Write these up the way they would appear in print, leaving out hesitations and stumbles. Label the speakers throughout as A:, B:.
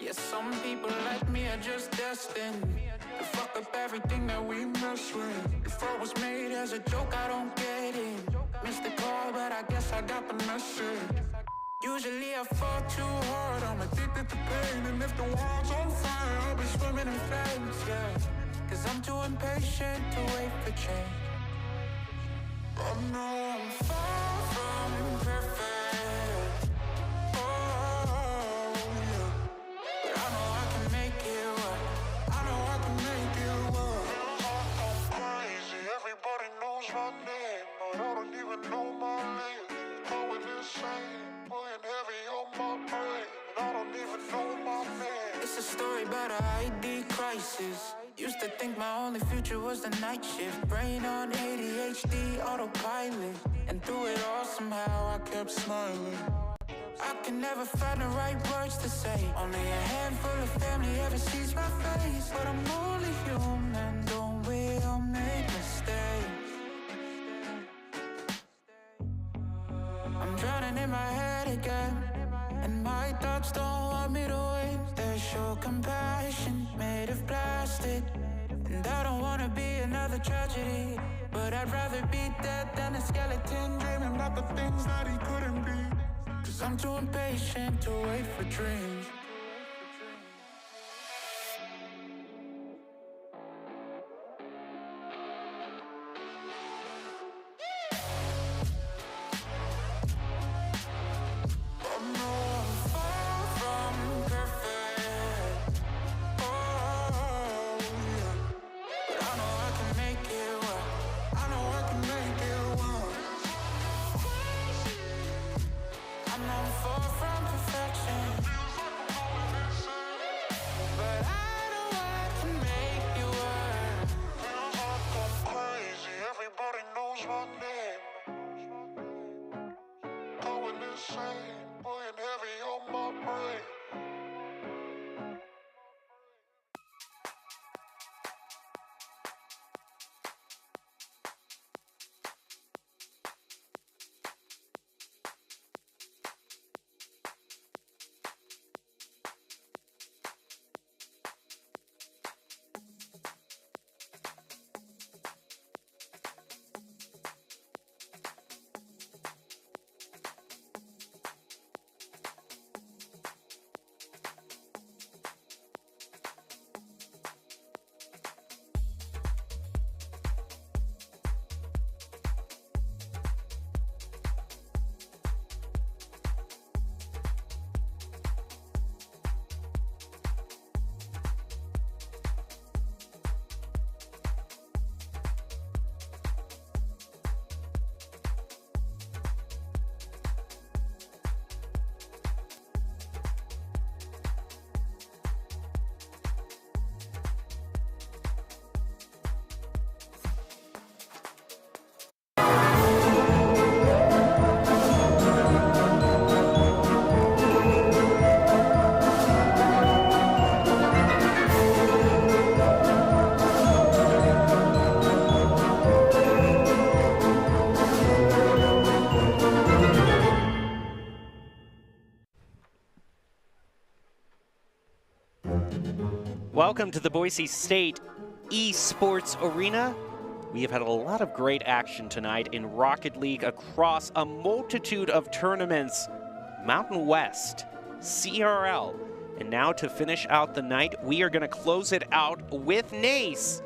A: Yeah, some people like me are just destined to fuck up everything that we mess with. If I was made as a joke, I don't get it. Missed the call, but I guess I got the message. Usually I fall too hard, I'm addicted to pain. And if the world's on fire, I'll be swimming in flames, yeah. Cause I'm too impatient to wait for change. I know I'm far from perfect, oh yeah. But I know I can make it work, I know I can make it work. I'm crazy, everybody knows my name, but I don't even know my name. Going insane, putting heavy on my brain, but I don't even know my name. It's a story about a ID crisis. Used to think my only future was the night shift. Brain on ADHD, autopilot. And through it all somehow I kept smiling. I can never find the right words to say. Only a handful of family ever sees my face. But I'm only human, don't we all make mistakes? I'm drowning in my head again, and my thoughts don't want me to win. They show compassion made of plastic, and I don't wanna be another tragedy, but I'd rather be dead than a skeleton dreaming about the things that he couldn't be. Cause I'm too impatient to wait for dreams.
B: Welcome to the Boise State Esports Arena. We have had a lot of great action tonight in Rocket League across a multitude of tournaments. Mountain West, CRL, and now to finish out the night, we are going to close it out with NACE.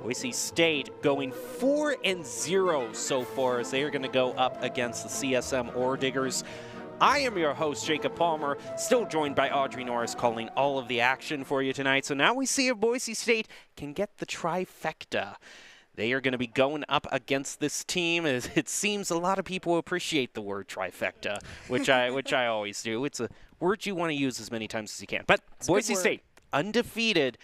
B: Boise State going 4-0 so far as they are going to go up against the CSM Ore Diggers. I am your host, Jacob Palmer, still joined by Audrey Norris calling all of the action for you tonight. So now we see if Boise State can get the trifecta. They are going to be going up against this team. It seems a lot of people appreciate the word trifecta, which I always do. It's a word you want to use as many times as you can. But Boise State, undefeated.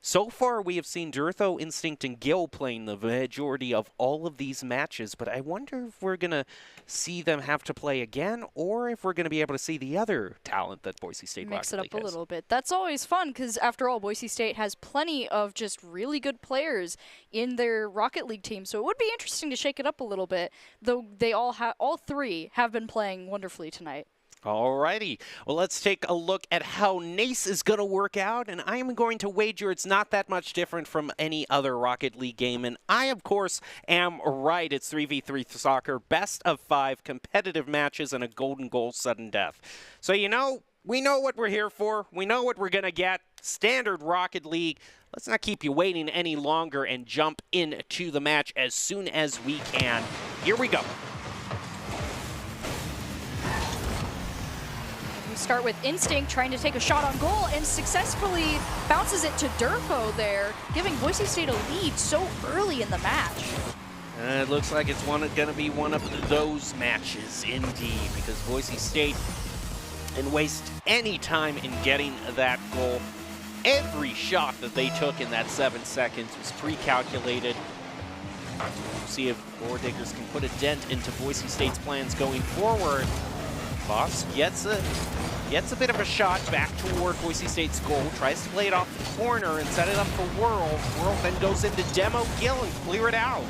B: So far, we have seen Durtho, Instinct, and Gil playing the majority of all of these matches, but I wonder if we're going to see them have to play again, or if we're going to be able to see the other talent that Boise State
C: mix it
B: Rocket
C: up
B: League
C: a little bit. That's always fun, because after all, Boise State has plenty of just really good players in their Rocket League team, so it would be interesting to shake it up a little bit, though they all three have been playing wonderfully tonight.
B: Alrighty, well, let's take a look at how NACE is going to work out, and I am going to wager it's not that much different from any other Rocket League game, and I, of course, am right. It's 3v3 soccer, best of 5 competitive matches, and a golden goal sudden death. So, you know, we know what we're here for. We know what we're going to get. Standard Rocket League. Let's not keep you waiting any longer and jump into the match as soon as we can. Here we go.
C: We start with Instinct trying to take a shot on goal and successfully bounces it to Durfo there, giving Boise State a lead so early in the match.
B: It looks like it's going to be one of those matches indeed, because Boise State didn't waste any time in getting that goal. Every shot that they took in that 7 seconds was pre-calculated. We'll see if Ore Diggers can put a dent into Boise State's plans going forward. Voss gets a bit of a shot back toward Boise State's goal, tries to play it off the corner and set it up for World. World then goes into Demo Gill and clear it out.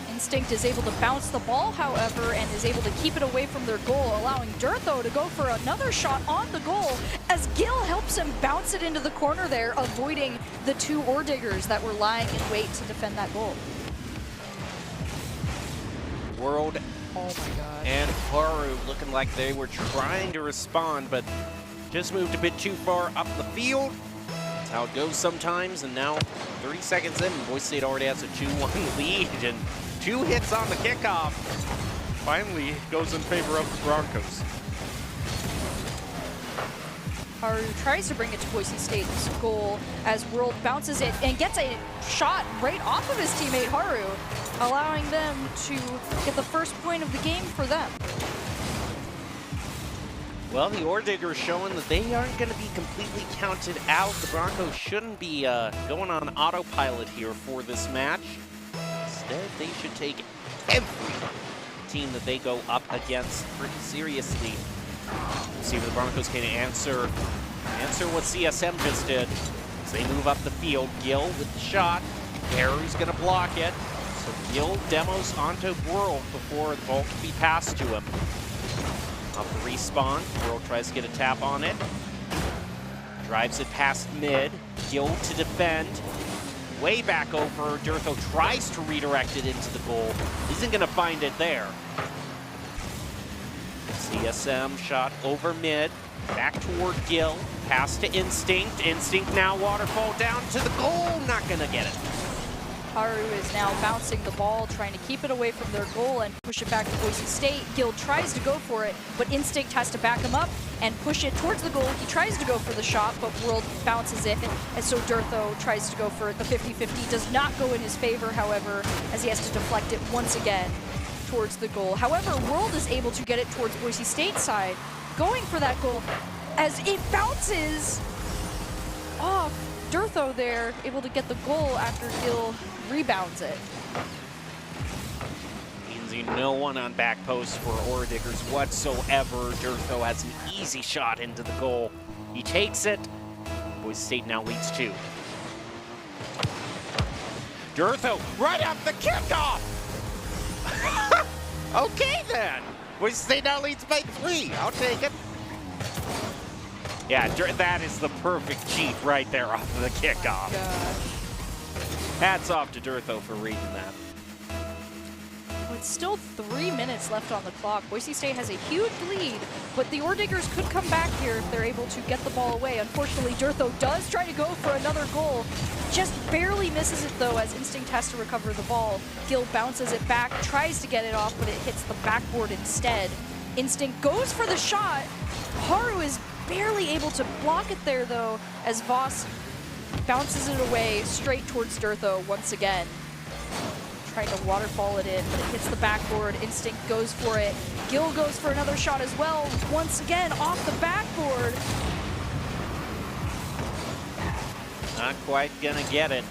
C: Instinct is able to bounce the ball, however, and is able to keep it away from their goal, allowing Durtho to go for another shot on the goal as Gill helps him bounce it into the corner there, avoiding the 2 Ore Diggers that were lying in wait to defend that goal.
B: World
C: Oh my god.
B: and Haru looking like they were trying to respond, but just moved a bit too far up the field. That's how it goes sometimes, and now 30 seconds in, Boise State already has a 2-1 lead, and 2 hits on the kickoff. Finally goes in favor of the Broncos.
C: Haru tries to bring it to Boise State's goal as World bounces it and gets a shot right off of his teammate Haru, allowing them to get the first point of the game for them.
B: Well, the Ore Diggers showing that they aren't going to be completely counted out. The Broncos shouldn't be going on autopilot here for this match. Instead, they should take every team that they go up against pretty seriously. We'll see if the Broncos can answer what CSM just did. As they move up the field, Gill with the shot. Haru's going to block it. So Gill demos onto World before the ball can be passed to him. Up the respawn, World tries to get a tap on it. Drives it past mid. Gill to defend. Way back over. Durtho tries to redirect it into the goal. Isn't going to find it there. CSM shot over mid. Back toward Gill. Pass to Instinct. Instinct now waterfall down to the goal. Not going to get it.
C: Haru is now bouncing the ball, trying to keep it away from their goal and push it back to Boise State. Gill tries to go for it, but Instinct has to back him up and push it towards the goal. He tries to go for the shot, but World bounces it, and so Durtho tries to go for it. The 50-50 does not go in his favor, however, as he has to deflect it once again towards the goal. However, World is able to get it towards Boise State's side, going for that goal as it bounces off. Durtho there, able to get the goal after Gill rebounds it.
B: Means no one on back post for Ore Diggers whatsoever. Durtho has an easy shot into the goal. He takes it. Boise State now leads 2. Durtho right up the kickoff. Okay then. Boise State now leads by 3. I'll take it. Yeah, that is the perfect cheat right there off of the kickoff.
C: Gosh.
B: Hats off to Durtho for reading that.
C: With still 3 minutes left on the clock, Boise State has a huge lead, but the Ore Diggers could come back here if they're able to get the ball away. Unfortunately, Durtho does try to go for another goal, just barely misses it though as Instinct has to recover the ball. Gill bounces it back, tries to get it off, but it hits the backboard instead. Instinct goes for the shot. Haru is barely able to block it there though, as Voss bounces it away straight towards Durtho once again. Trying to waterfall it in, but it hits the backboard. Instinct goes for it. Gill goes for another shot as well, once again off the backboard.
B: Not quite gonna get it.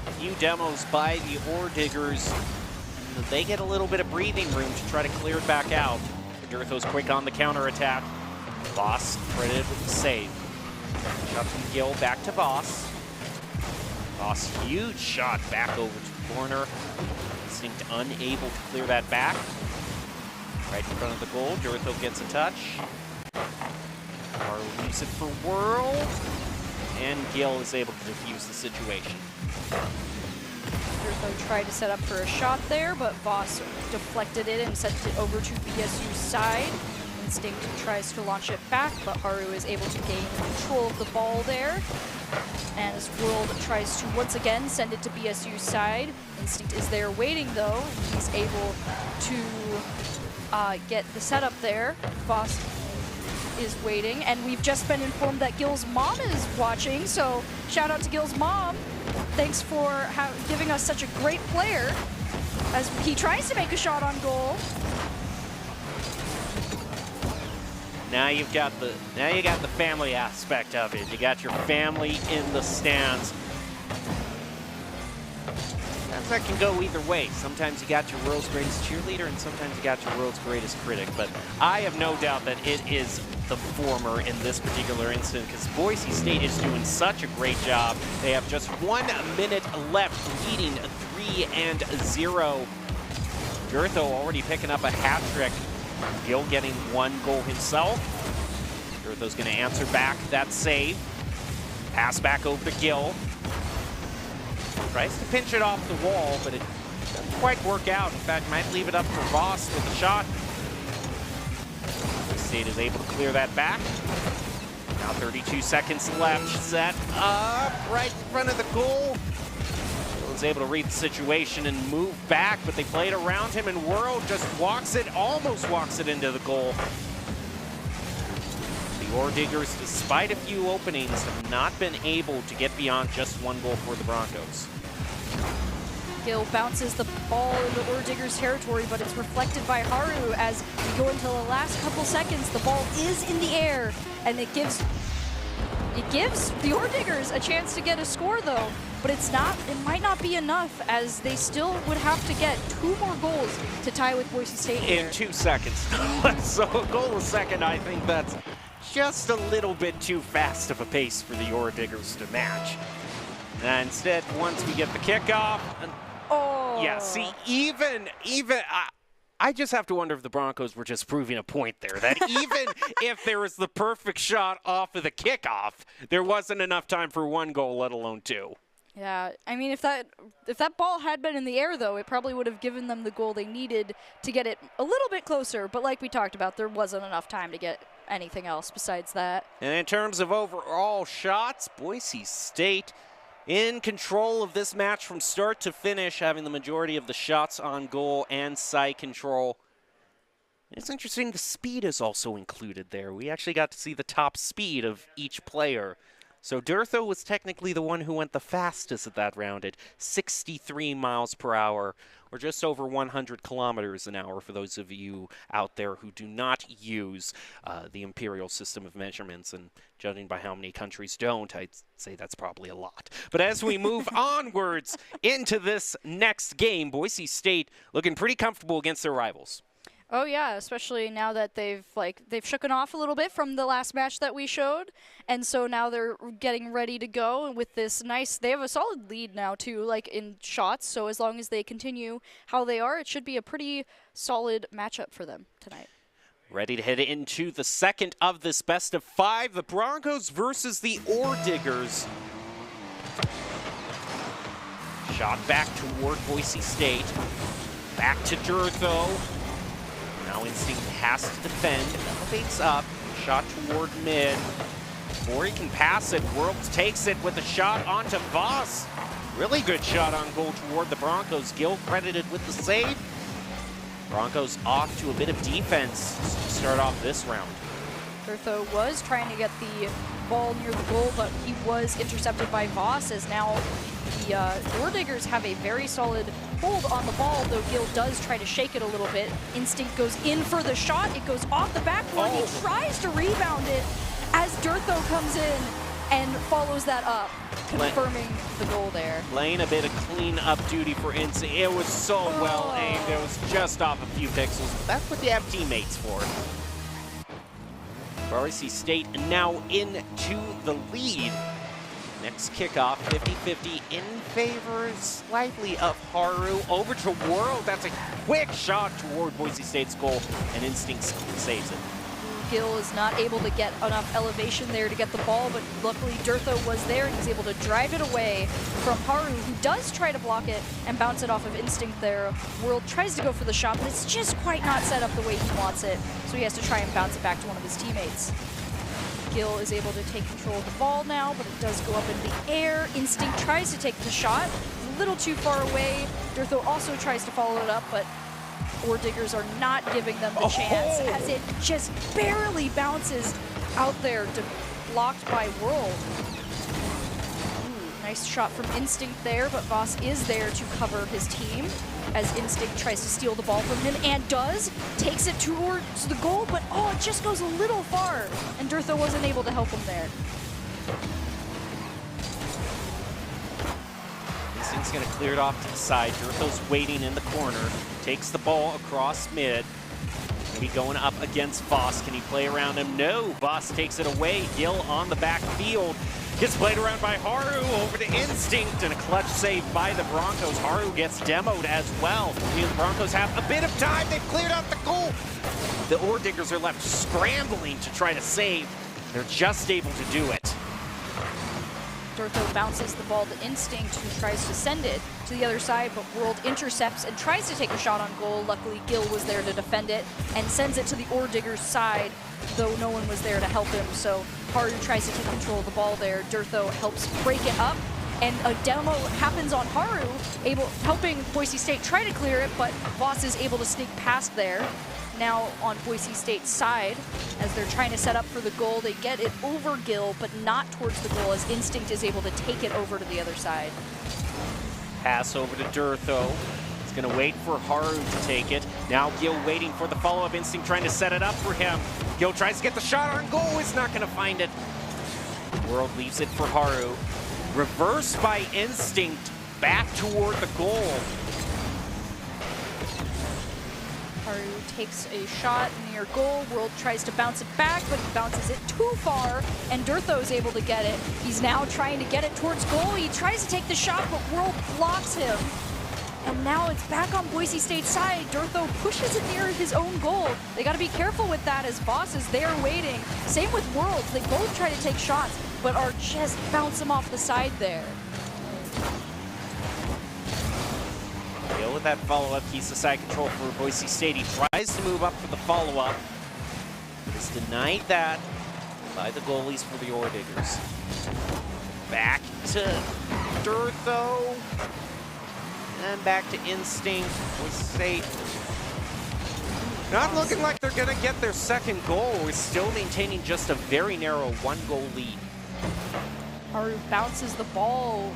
B: A few demos by the Ore Diggers. They get a little bit of breathing room to try to clear it back out. Durtho's quick on the counterattack. Voss credited with the save. Shot from Gill back to Voss. Voss, huge shot back over to the corner. Instinct unable to clear that back. Right in front of the goal, Durtho gets a touch. Or leaves it for World. And Gil is able to defuse the situation.
C: Durtho tried to set up for a shot there, but Voss deflected it and sent it over to BSU's side. Instinct tries to launch it back, but Haru is able to gain control of the ball there. And as World tries to once again send it to BSU's side, Instinct is there waiting though, and he's able to get the setup there. Voss is waiting, and we've just been informed that Gil's mom is watching, so shout out to Gil's mom. Thanks for giving us such a great player as he tries to make a shot on goal.
B: Now you got the family aspect of it. You got your family in the stands. Sometimes that can go either way. Sometimes you got your world's greatest cheerleader, and sometimes you got your world's greatest critic. But I have no doubt that it is the former in this particular instance, because Boise State is doing such a great job. They have just 1 minute left, leading 3-0. Durtho already picking up a hat trick. Gil getting 1 goal himself. Durtho's going to answer back that save. Pass back over to Gil. Tries to pinch it off the wall, but it doesn't quite work out. In fact, might leave it up for Voss with a shot. Boise State is able to clear that back. Now 32 seconds left. Set up right in front of the goal. Gil is able to read the situation and move back, but they played around him, and World just almost walks it into the goal. The Ore Diggers, despite a few openings, have not been able to get beyond just 1 goal for the Broncos.
C: Gil bounces the ball into Ore Diggers territory, but it's reflected by Haru as we go into the last couple seconds. The ball is in the air, and it gives the Ore Diggers a chance to get a score though, but it might not be enough, as they still would have to get 2 more goals to tie with Boise State here.
B: In 2 seconds. So a goal a second, I think that's just a little bit too fast of a pace for the Ore Diggers to match. And instead, once we get the kickoff, yeah, see, even I just have to wonder if the Broncos were just proving a point there, that even if there was the perfect shot off of the kickoff, there wasn't enough time for 1 goal, let alone 2.
C: Yeah, I mean, if that ball had been in the air, though, it probably would have given them the goal they needed to get it a little bit closer. But like we talked about, there wasn't enough time to get anything else besides that.
B: And in terms of overall shots, Boise State in control of this match from start to finish, having the majority of the shots on goal and side control. It's interesting, the speed is also included there. We actually got to see the top speed of each player. So Durtho was technically the one who went the fastest at that round at 63 miles per hour, or just over 100 kilometers an hour for those of you out there who do not use the imperial system of measurements. And judging by how many countries don't, I'd say that's probably a lot. But as we move onwards into this next game, Boise State looking pretty comfortable against their rivals.
C: Oh yeah, especially now that they've shooken off a little bit from the last match that we showed, and so now they're getting ready to go with this nice. They have a solid lead now too, like in shots. So as long as they continue how they are, it should be a pretty solid matchup for them tonight.
B: Ready to head into the second of this best of 5, the Broncos versus the Ore Diggers. Shot back toward Boise State. Back to Durtho. Now Instinct has to defend, elevates up, shot toward mid. Before he can pass it, World takes it with a shot onto Voss. Really good shot on goal toward the Broncos. Gil credited with the save. Broncos off to a bit of defense to start off this round.
C: Durtho was trying to get the ball near the goal, but he was intercepted by Voss, as now the Ore Diggers have a very solid hold on the ball, though Gil does try to shake it a little bit. Instinct goes in for the shot. It goes off the backboard. He tries to rebound it as Durtho comes in and follows that up, confirming the goal there. Laying
B: a bit of clean-up duty for Instinct. It was so well aimed. It was just off a few pixels. But that's what you have teammates for. Boise State now into the lead. Next kickoff, 50-50 in favor slightly of Haru. Over to World. That's a quick shot toward Boise State's goal, and Instinct saves it.
C: Gil is not able to get enough elevation there to get the ball, but luckily Durtho was there and he's able to drive it away from Haru, who does try to block it and bounce it off of Instinct there. World tries to go for the shot, but it's just quite not set up the way he wants it, so he has to try and bounce it back to one of his teammates. Gil is able to take control of the ball now, but it does go up in the air. Instinct tries to take the shot, a little too far away. Durtho also tries to follow it up, but Ore Diggers are not giving them the chance as it just barely bounces out there, blocked by World. Ooh, nice shot from Instinct there, but Voss is there to cover his team as Instinct tries to steal the ball from him and does, takes it towards the goal, but it just goes a little far, and Durtho wasn't able to help him there.
B: Instinct's gonna clear it off to the side. Durtho's waiting in the corner, takes the ball across mid. Maybe going up against Voss. Can he play around him? No, Voss takes it away. Gil on the backfield. Gets played around by Haru, over to Instinct, and a clutch save by the Broncos. Haru gets demoed as well. The Broncos have a bit of time. They've cleared out the goal. The Ore Diggers are left scrambling to try to save. They're just able to do it.
C: Durtho bounces the ball to Instinct, who tries to send it to the other side, but World intercepts and tries to take a shot on goal. Luckily, Gil was there to defend it and sends it to the Ore Diggers' side, though no one was there to help him. So Haru tries to take control of the ball there. Durtho helps break it up, and a demo happens on Haru, helping Boise State try to clear it, but Voss is able to sneak past there. Now on Boise State's side, as they're trying to set up for the goal, they get it over Gil, but not towards the goal, as Instinct is able to take it over to the other side.
B: Pass over to Durtho. He's gonna wait for Haru to take it. Now Gil waiting for the follow-up. Instinct trying to set it up for him. Gil tries to get the shot on goal, is not gonna find it. World leaves it for Haru. Reverse by Instinct, back toward the goal.
C: Haru takes a shot near goal. World tries to bounce it back, but he bounces it too far, and Durtho is able to get it. He's now trying to get it towards goal. He tries to take the shot, but World blocks him. And now it's back on Boise State's side. Durtho pushes it near his own goal. They got to be careful with that as Voss is there waiting. Same with World. They both try to take shots, but are just bounce them off the side there.
B: Gil with that follow-up keeps the side control for Boise State. He tries to move up for the follow-up. Is denied that by the goalies for the Ore Diggers. Back to Durtho. And back to Instinct. Boise State not looking like they're going to get their second goal. We're still maintaining just a very narrow one-goal lead.
C: Haru bounces the ball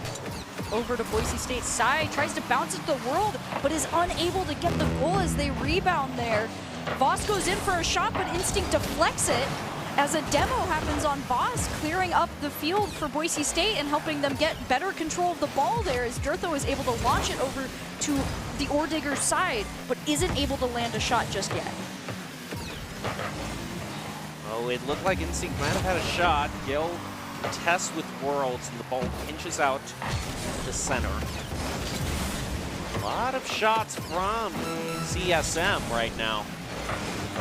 C: over to Boise State's side, tries to bounce it to World, but is unable to get the goal as they rebound there. Voss goes in for a shot, but Instinct deflects it as a demo happens on Voss, clearing up the field for Boise State and helping them get better control of the ball there as Durtho is able to launch it over to the Ore Diggers' side, but isn't able to land a shot just yet.
B: Oh, it looked like Instinct might have had a shot. Gil tests with Worlds, and the ball pinches out the center. A lot of shots from CSM right now.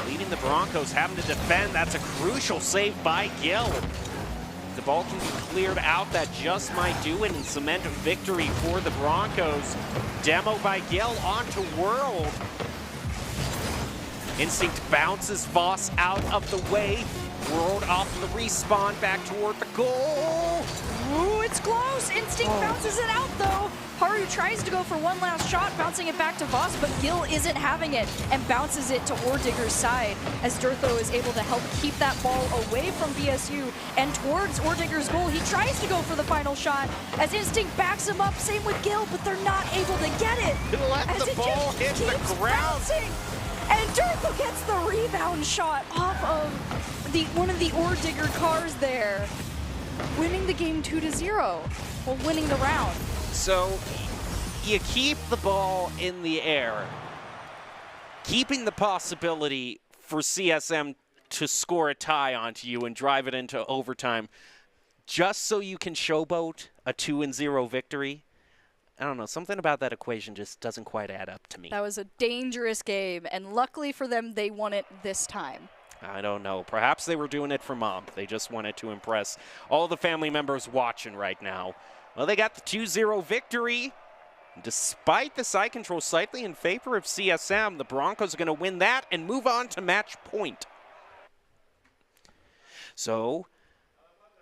B: Leading the Broncos, having to defend. That's a crucial save by Gil. The ball can be cleared out. That just might do it and cement a victory for the Broncos. Demo by Gil onto World. Instinct bounces Voss out of the way. World off the respawn, back toward the goal.
C: Ooh, it's close. Instinct bounces it out, though. Haru tries to go for one last shot, bouncing it back to Voss, but Gil isn't having it and bounces it to Ore Digger's side as Durtho is able to help keep that ball away from BSU and towards Ore Digger's goal. He tries to go for the final shot as Instinct backs him up. Same with Gil, but they're not able to get it.
B: Let the ball hit the ground.
C: Bouncing. And Durtho gets the rebound shot off of one of the Ore Digger cars there, winning the game 2-0, well, winning the round.
B: So you keep the ball in the air, keeping the possibility for CSM to score a tie onto you and drive it into overtime. just so you can showboat a 2-0 victory. I don't know, something about that equation just doesn't quite add up to me.
C: That was a dangerous game, and luckily for them, they won it this time.
B: I don't know. Perhaps they were doing it for Mom. They just wanted to impress all the family members watching right now. Well, they got the 2-0 victory. Despite the side control slightly in favor of CSM, the Broncos are going to win that and move on to match point. So,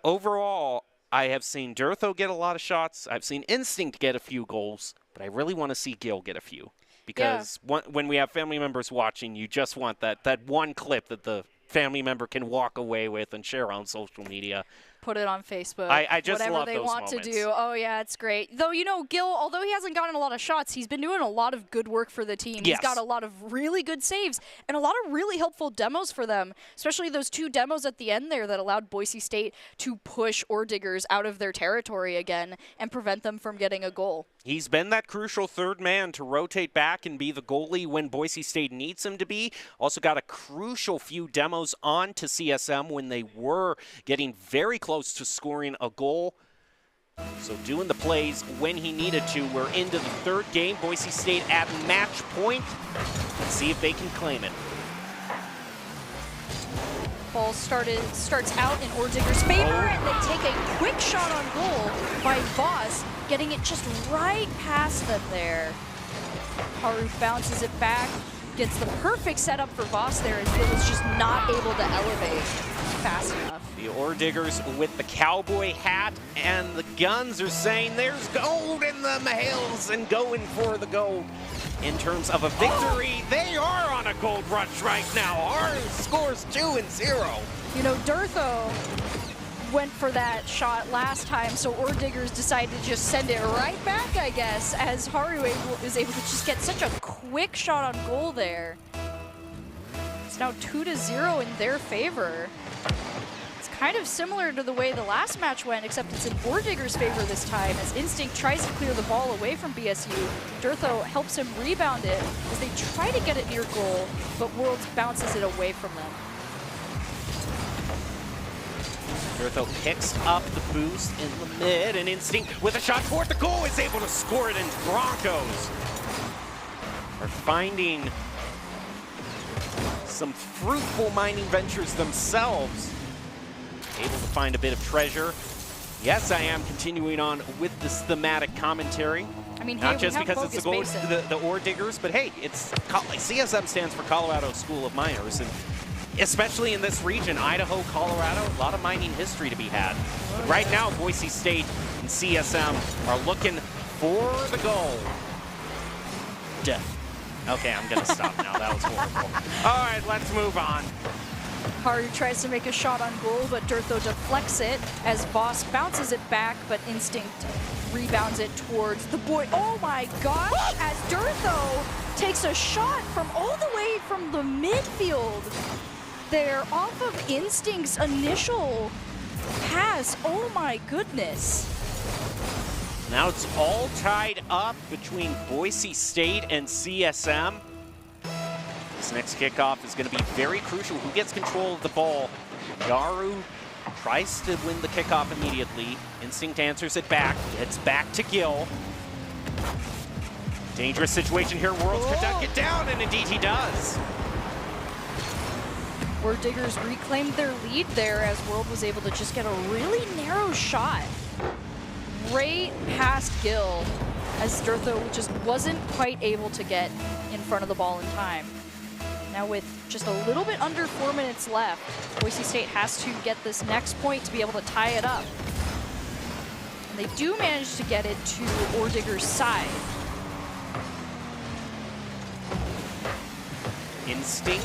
B: overall, I have seen Durtho get a lot of shots. I've seen Instinct get a few goals, but I really want to see Gil get a few. Because when we have family members watching, you just want that one clip that the family member can walk away with and share on social media.
C: Put it on Facebook.
B: I just
C: whatever
B: love
C: they
B: those
C: want
B: moments.
C: to do. Oh yeah, it's great. Though, you know, Gil, although he hasn't gotten a lot of shots, he's been doing a lot of good work for the team.
B: Yes.
C: He's got a lot of really good saves and a lot of really helpful demos for them, especially those 2 demos at the end there that allowed Boise State to push Orediggers out of their territory again and prevent them from getting a goal.
B: He's been that crucial third man to rotate back and be the goalie when Boise State needs him to be. Also got a crucial few demos on to CSM when they were getting very close to scoring a goal. So doing the plays when he needed to. We're into the third game. Boise State at match point. Let's see if they can claim it.
C: Ball starts out in Orediggers' favor, and they take a quick shot on goal by Voss, getting it just right past them there. Haru bounces it back, gets the perfect setup for Voss there, and Gil is just not able to elevate fast enough.
B: The Orediggers with the cowboy hat and the guns are saying there's gold in the hills and going for the gold. In terms of a victory, they are on a gold rush right now. Haru scores 2-0.
C: You know, Durtho went for that shot last time, so Orediggers decided to just send it right back, I guess, as Haru is able to just get such a quick shot on goal there. It's now 2-0 in their favor. It's kind of similar to the way the last match went, except it's in Orediggers' favor this time, as Instinct tries to clear the ball away from BSU. Durtho helps him rebound it as they try to get it near goal, but Worlds bounces it away from them.
B: Durtho picks up the boost in the mid, and Instinct with a shot toward the goal is able to score it, and Broncos are finding some fruitful mining ventures themselves. Able to find a bit of treasure. Yes, I am continuing on with this thematic commentary.
C: I mean,
B: not
C: hey,
B: just because it's the Orediggers, but hey, it's CSM stands for Colorado School of Miners, and especially in this region, Idaho, Colorado, a lot of mining history to be had. But right now, Boise State and CSM are looking for the goal. Okay, I'm gonna stop now. That was horrible. All right, let's move on.
C: Haru tries to make a shot on goal, but Durtho deflects it as Voss bounces it back, but Instinct rebounds it towards the boy. Oh my gosh, as Durtho takes a shot from all the way from the midfield. They're off of Instinct's initial pass. Oh my goodness.
B: Now it's all tied up between Boise State and CSM. This next kickoff is going to be very crucial. Who gets control of the ball? Garu tries to win the kickoff immediately. Instinct answers it back. It's back to Gil. Dangerous situation here. Worlds could duck it down, and indeed he does.
C: Orediggers reclaimed their lead there as World was able to just get a really narrow shot right past Gil, as Durtho just wasn't quite able to get in front of the ball in time. Now with just a little bit under 4 minutes left, Boise State has to get this next point to be able to tie it up. And they do manage to get it to Orediggers' side.
B: Instinct,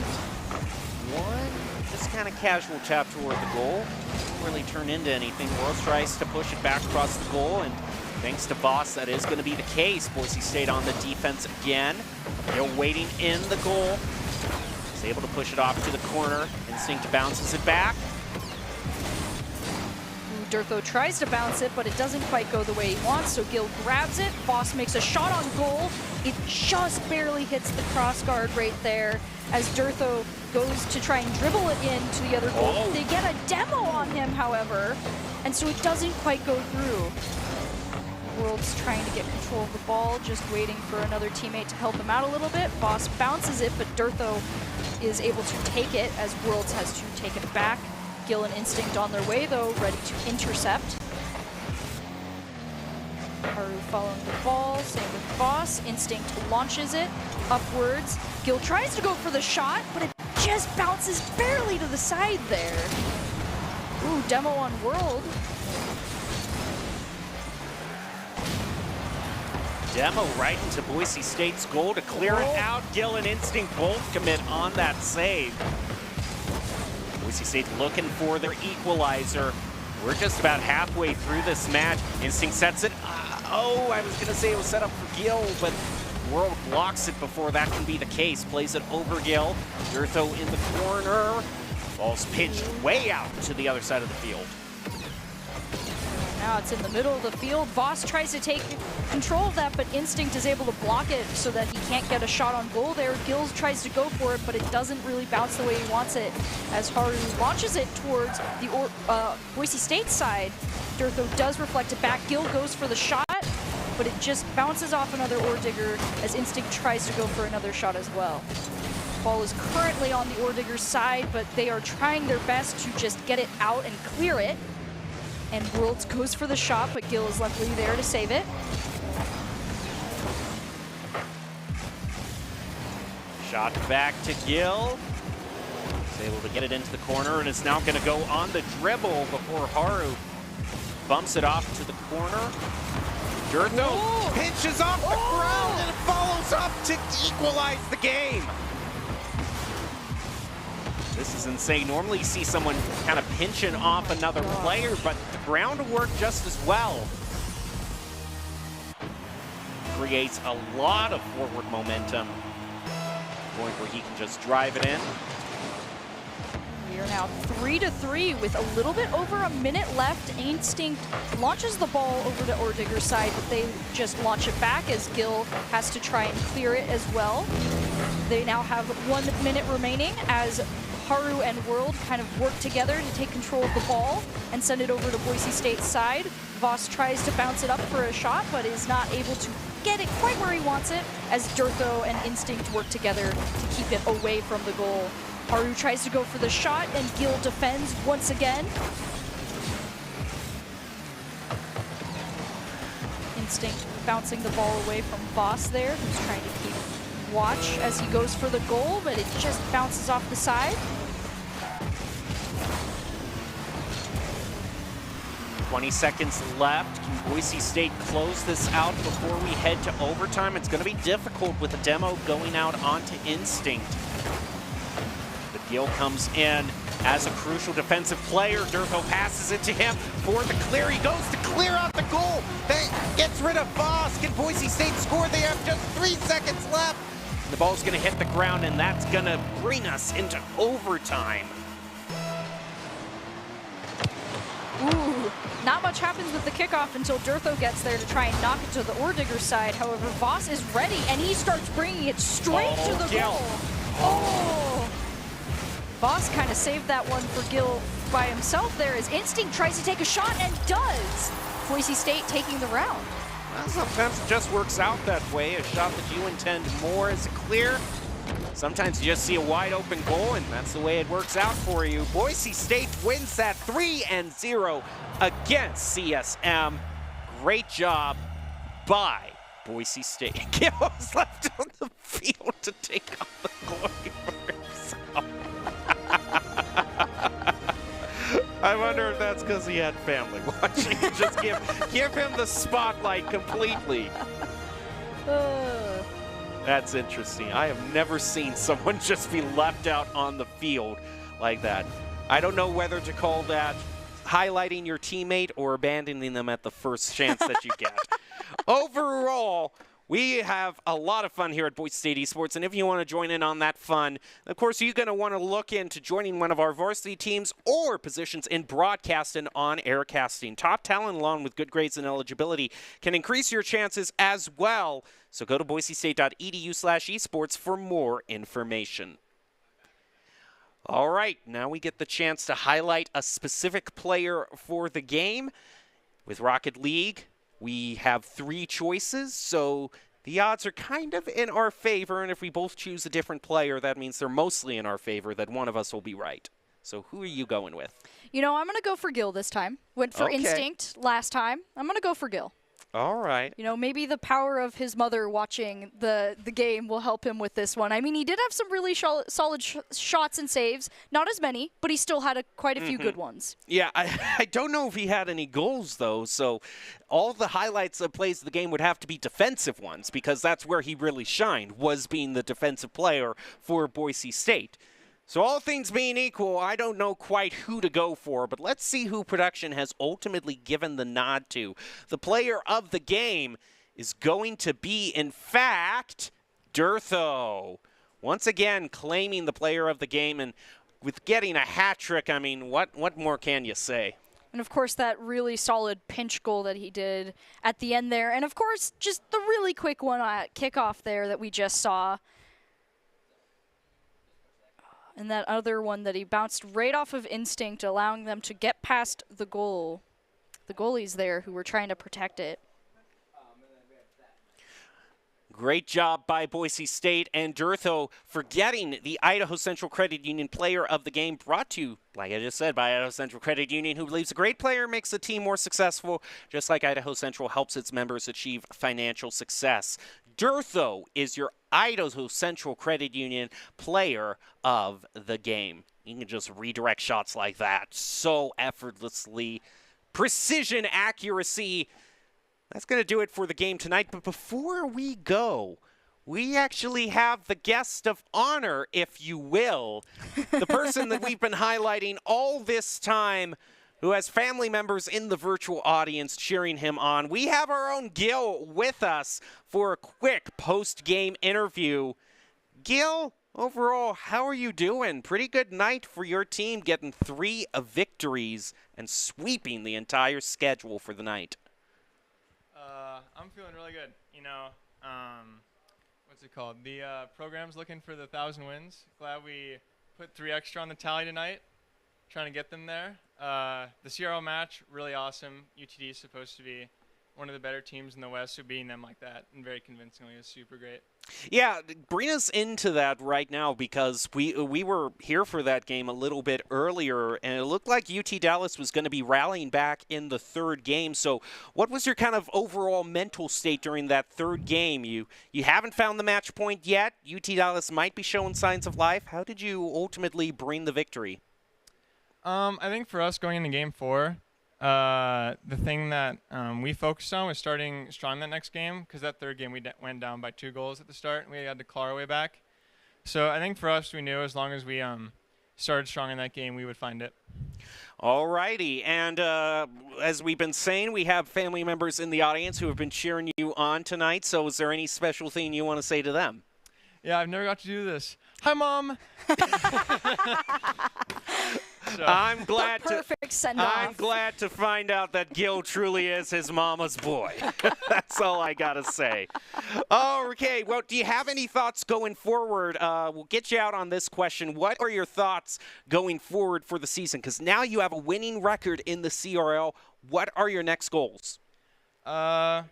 B: one just kind of casual tap toward the goal. Didn't really turn into anything. Worlds tries to push it back across the goal, and thanks to Voss, that is going to be the case. Boise State on the defense again. They're waiting in the goal. He's able to push it off to the corner. Instinct bounces it back.
C: Durtho tries to bounce it, but it doesn't quite go the way he wants, so Gil grabs it. Voss makes a shot on goal. It just barely hits the cross guard right there as Durtho goes to try and dribble it into the other goal.
B: Oh.
C: They get a demo on him, however, and so it doesn't quite go through. World's trying to get control of the ball, just waiting for another teammate to help him out a little bit. Voss bounces it, but Durtho is able to take it as Worlds has to take it back. Gil and Instinct on their way, though, ready to intercept. Haru following the ball, same with Voss. Instinct launches it upwards. Gil tries to go for the shot, but it just bounces barely to the side there. Ooh, demo on World.
B: Demo right into Boise State's goal to clear it out. Gil and Instinct both commit on that save. Boise State looking for their equalizer. We're just about halfway through this match. Instinct sets it. Oh, I was going to say it was set up for Gil, but World blocks it before that can be the case. Plays it over Gil. Durtho in the corner. Ball's pinched way out to the other side of the field.
C: Now it's in the middle of the field. Voss tries to take control of that, but Instinct is able to block it so that he can't get a shot on goal there. Gills tries to go for it, but it doesn't really bounce the way he wants it as Haru launches it towards the Boise State side. Durtho does reflect it back. Gil goes for the shot, but it just bounces off another Ore Digger as Instinct tries to go for another shot as well. Ball is currently on the Ore Digger's side, but they are trying their best to just get it out and clear it. And Worlds goes for the shot, but Gil is luckily there to save it.
B: Shot back to Gil. He's able to get it into the corner, and it's now going to go on the dribble before Haru bumps it off to the corner. Durtho pinches off the ground and follows up to equalize the game. This is insane. Normally you see someone kind of pinching off another player, but the ground worked just as well. Creates a lot of forward momentum. Point where he can just drive it in.
C: We are now 3-3 with a little bit over a minute left. Instinct launches the ball over to Ore Digger's side, but they just launch it back as Gil has to try and clear it as well. They now have 1 minute remaining as Haru and World kind of work together to take control of the ball and send it over to Boise State's side. Voss tries to bounce it up for a shot, but is not able to get it quite where he wants it as Durtho and Instinct work together to keep it away from the goal. Haru tries to go for the shot, and Gil defends once again. Instinct bouncing the ball away from Voss there, who's trying to keep watch as he goes for the goal, but it just bounces off the side.
B: 20 seconds left. Can Boise State close this out before we head to overtime? It's going to be difficult with the demo going out onto Instinct. But Gil comes in as a crucial defensive player. Durtho passes it to him for the clear. He goes to clear out the goal. That gets rid of Voss. Can Boise State score? They have just 3 seconds left. The ball's going to hit the ground, and that's going to bring us into overtime.
C: Ooh, not much happens with the kickoff until Durtho gets there to try and knock it to the Ore Digger side. However, Voss is ready, and he starts bringing it straight to the
B: Gil.
C: goal. Oh! Voss kind of saved that one for Gil by himself there as Instinct tries to take a shot and does. Boise State taking the round.
B: Well, sometimes it just works out that way. A shot that you intend more is clear. Sometimes you just see a wide open goal, and that's the way it works out for you. Boise State wins that 3-0 against CSM. Great job by Boise State. Gil was left on the field to take on the glory for himself. I wonder if that's because he had family watching. Just give him the spotlight completely. That's interesting. I have never seen someone just be left out on the field like that. I don't know whether to call that highlighting your teammate or abandoning them at the first chance that you get. Overall, We have a lot of fun here at Boise State Esports, and if you want to join in on that fun, of course, you're going to want to look into joining one of our varsity teams or positions in broadcast and on-air casting. Top talent, along with good grades and eligibility, can increase your chances as well. So go to boisestate.edu/esports for more information. All right, now we get the chance to highlight a specific player for the game. With Rocket League, we have 3 choices, so the odds are kind of in our favor, and if we both choose a different player, that means they're mostly in our favor, that one of us will be right. So who are you going with?
C: You know, I'm going to go for Gil this time. Went for Instinct last time. I'm going to go for Gil.
B: All right.
C: You know, maybe the power of his mother watching the game will help him with this one. I mean, he did have some really solid shots and saves. Not as many, but he still had quite a few good ones.
B: Yeah, I don't know if he had any goals, though, so all the highlights of plays of the game would have to be defensive ones, because that's where he really shined, was being the defensive player for Boise State. So all things being equal, I don't know quite who to go for, but let's see who production has ultimately given the nod to. The player of the game is going to be, in fact, Durtho. Once again, claiming the player of the game, and with getting a hat trick, I mean, what more can you say?
C: And, of course, that really solid pinch goal that he did at the end there. And, of course, just the really quick one at kickoff there that we just saw. And that other one that he bounced right off of Instinct, allowing them to get past the goal. The goalies there who were trying to protect it.
B: Great job by Boise State and Durtho for getting the Idaho Central Credit Union Player of the Game, brought to you, like I just said, by Idaho Central Credit Union, who believes a great player makes the team more successful, just like Idaho Central helps its members achieve financial success. Durtho is your Idaho Central Credit Union Player of the Game. You can just redirect shots like that so effortlessly. Precision, accuracy. That's going to do it for the game tonight. But before we go, we actually have the guest of honor, if you will. The person that we've been highlighting all this time, who has family members in the virtual audience cheering him on. We have our own Gil with us for a quick post-game interview. Gil, overall, how are you doing? Pretty good night for your team, getting 3 victories and sweeping the entire schedule for the night.
D: I'm feeling really good. You know, what's it called? The program's looking for the 1,000 wins. Glad we put 3 extra on the tally tonight, trying to get them there. The CRL match, really awesome. UTD is supposed to be one of the better teams in the West, so beating them like that, and very convincingly, is super great.
B: Yeah, bring us into that right now, because we were here for that game a little bit earlier, and it looked like UT Dallas was going to be rallying back in the 3rd game. So what was your kind of overall mental state during that 3rd game? You haven't found the match point yet. UT Dallas might be showing signs of life. How did you ultimately bring the victory?
D: I think for us going into Game 4, the thing that we focused on was starting strong that next game, because that 3rd game we went down by 2 goals at the start, and we had to claw our way back. So I think for us, we knew as long as we started strong in that game, we would find it.
B: All righty, and as we've been saying, we have family members in the audience who have been cheering you on tonight, so is there any special thing you want to say to them?
D: Yeah, I've never got to do this. Hi, Mom! So.
B: I'm glad to find out that Gil truly is his mama's boy. That's all I gotta say. Okay, well, do you have any thoughts going forward? We'll get you out on this question. What are your thoughts going forward for the season? Because now you have a winning record in the CRL. What are your next goals?
D: I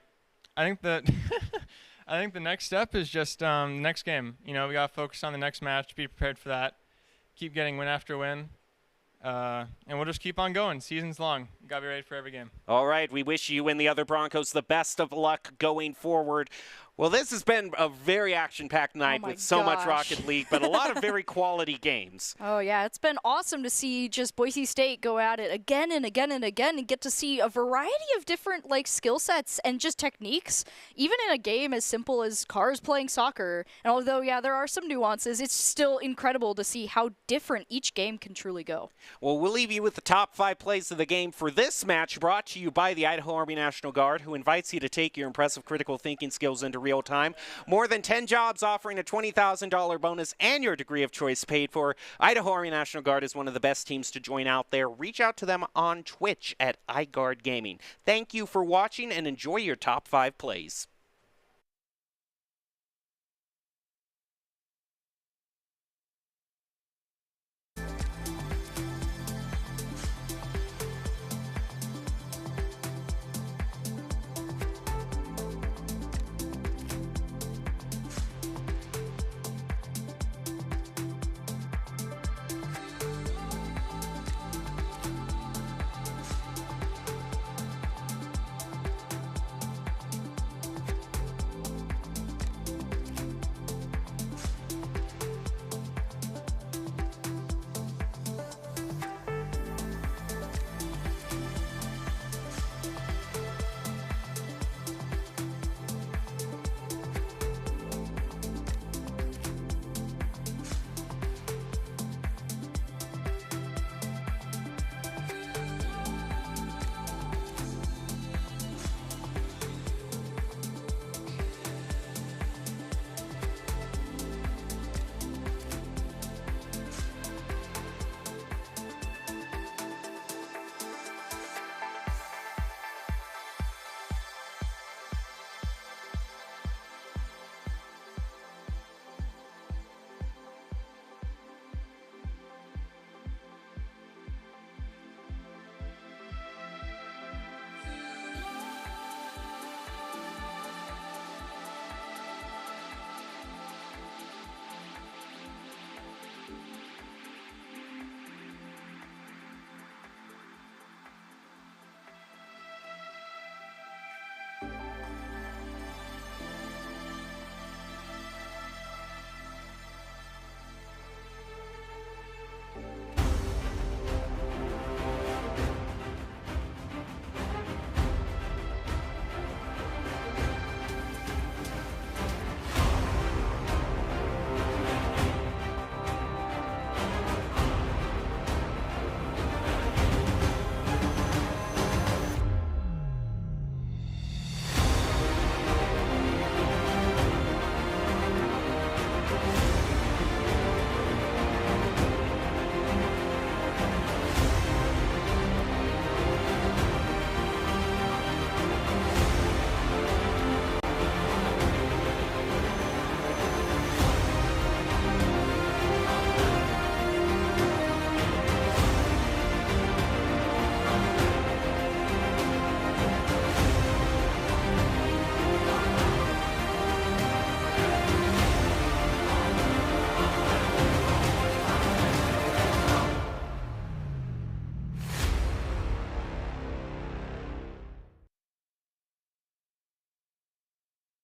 D: think that I think the next step is just next game. You know, we gotta focus on the next match, be prepared for that, keep getting win after win. And we'll just keep on going. Season's long. You got to be ready for every game.
B: All right. We wish you and the other Broncos the best of luck going forward. Well, this has been a very action-packed night with so much Rocket League, but a lot of very quality games.
C: Oh, yeah. It's been awesome to see just Boise State go at it again and again and again and get to see a variety of different skill sets and just techniques, even in a game as simple as cars playing soccer. And although, yeah, there are some nuances, it's still incredible to see how different each game can truly go.
B: Well, we'll leave you with the top 5 plays of the game for this. this match brought to you by the Idaho Army National Guard, who invites you to take your impressive critical thinking skills into real time. More than 10 jobs offering a $20,000 bonus and your degree of choice paid for. Idaho Army National Guard is one of the best teams to join out there. Reach out to them on Twitch at iGuard Gaming. Thank you for watching and enjoy your top 5 plays.